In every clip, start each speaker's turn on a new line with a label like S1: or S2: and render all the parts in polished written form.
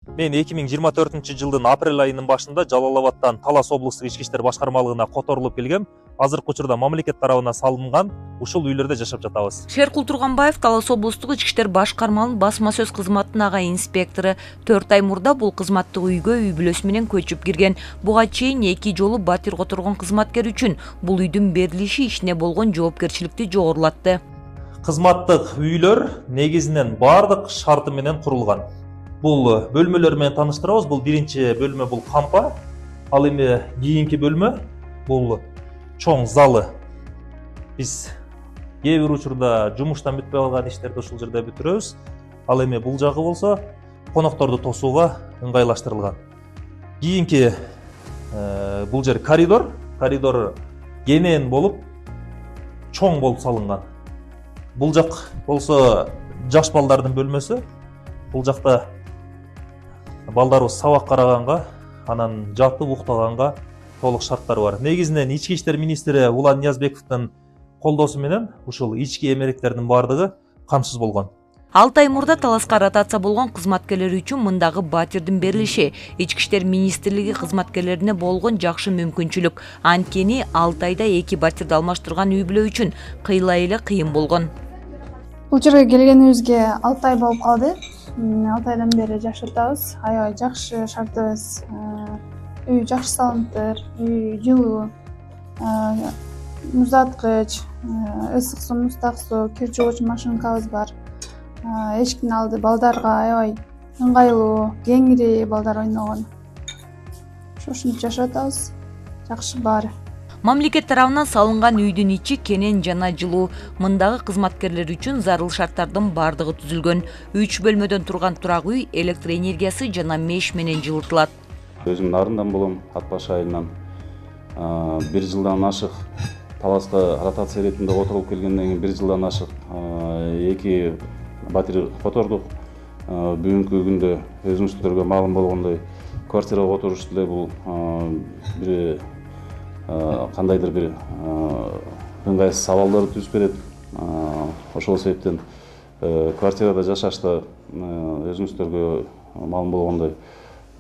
S1: Мен 2024-жылдын апрель айынын башында Жалал Абадтан Талас облустук ички иштер башкармалыгына которулуп келгем. Азыркы учурда мамлекет тарабынан салынган ушул үйлөрдө жашап жатабыз.
S2: Шеркул Турганбаев Талас облустук ички иштер башкармалынын басма сөз кызматынын ага инспектору. 4 ай мурда бул кызматтык үйгө үй бүлөсү менен көчүп кирген. Буга чейин 2 жолу батир которгон кызматкер үчүн бул үйдүн берилиши ишине болгон жоопкерчиликти жогорулатты.
S1: Кызматтык үйлөр негизинен бардык шарты менен курулган. Бул бөлмөлөр менен тааныштырабыз. Бул биринчи бөлмө бул кампа, ал эми кийинки бөлмө бул чоң залы. Биз кээ бир учурда жумуштан бүтпөй калган иштерди ушул жерде бүтүрөбүз. Ал эми бул жагы болсо конокторду тосууга ыңгайлаштырылган. Кийинки бул жер коридор. Коридор кенен болуп чоң болуп салынган. Бул жак болсо жаш балдардын бөлмөсү. Бул жакта балдарыбыз сабак караганга, анан жатып уктаганга толук шарттар бар. Негизинен ички иштер министри Улан Ниязбековдун колдоосу менен ушул ички эмеректердин бардыгы камсыз болгон.
S2: 6 ай мурда Таласка ротация болгон кызматкерлер үчүн мындагы батирдин берилиши ички иштер министрлиги кызматкерлерине болгон жакшы мүмкүнчүлүк. Анткени 6 айда 2 батирди алмаштырган үй бүлө үчүн кыйла эле кыйын болгон.
S3: Бул жерге келгенибизге 6 ай болуп калды. 6 айдан бери жашап атабыз. Аябай жакшы шартыбыз. Үй жакшы салыныптыр. Үй жылуу. Муздаткыч, ысык суу, муздак суу, кир жуугуч машинкабыз бар. Эшиктин алды балдарга аябай ыңгайлуу, кеңири балдар ойногон. Ушинтип жашап атабыз. Жакшы баары.
S2: Мамлекет тарабынан салынган үйдүн ичи кенен жана жылуу. Мындагы кызматкерлер үчүн зарыл шарттардын бардыгы түзүлгөн. 3 бөлмөдөн турган турак үй электр энергиясы жана меш менен жылытылат.
S4: Өзүм нарындан болом, Атбаш айылынан. 1 жылдан ашык Таласка ротация иретинде отурулуп келгенден кийин 1 жылдан ашык 2 батир котордук. Бүгүнкү күндө өзүңүздөргө маалым болгондой квартирага отуруш деле бул бир кандайдыр бир ыңгайсыз абалдарды түзүп берет. Ошол себептен квартирада жашашта өзүңүздөргө маалым болгондой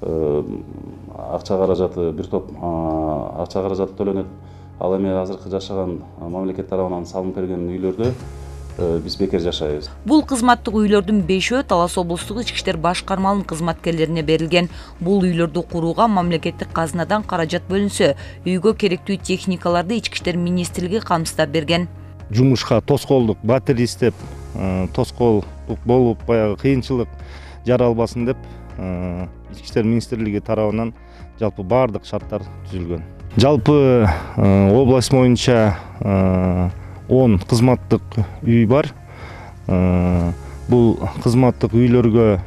S4: акча каражаты бир топ акча каражаты төлөнөт. Ал эми азыркы жашаган мамлекет тарабынан салынып берген үйлөрдө биз бекер жашайбыз.
S2: Бул кызматтык үйлөрдүн 5-өө Талас облустук ички иштер башкармалынын кызматкерлерине берилген. Бул үйлөрдү курууга мамлекеттик казынадан каражат бөлүнсө, үйгө керектүү техникаларды ички иштер министрлиги камсыздап берген.
S5: Жумушка тоскоолдук батир издеп, тоскоолдук болуп баягы кыйынчылык жаралбасын деп ички иштер министрлиги тарабынан жалпы бардык шарттар түзүлгөн. Жалпы область боюнча 10 кызматтык үй бар. Бул кызматтык үйлөргө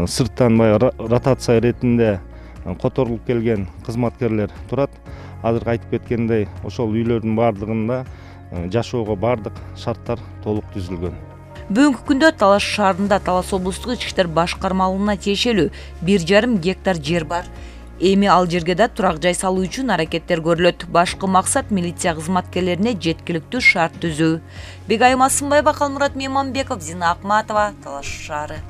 S5: сырттан баягы ротация иретинде которулуп келген кызматкерлер турат. Азыр айтып кеткендей, ошол үйлөрдүн бардыгында жашоого бардык шарттар толук түзүлгөн.
S2: Бүгүнкү күндө Талас шаарында Талас облустук ички иштер башкармалыгына тиешелүү 1,5 гектар жер бар. Эми ал жерге да турак жай салуу үчүн аракеттер көрүлөт. Башкы максат милиция кызматкерлерине жеткиликтүү шарт түзүү. Бегайым Асымбаева, Калмурат Мейманбеков, Зина Акматова, Талас шаары.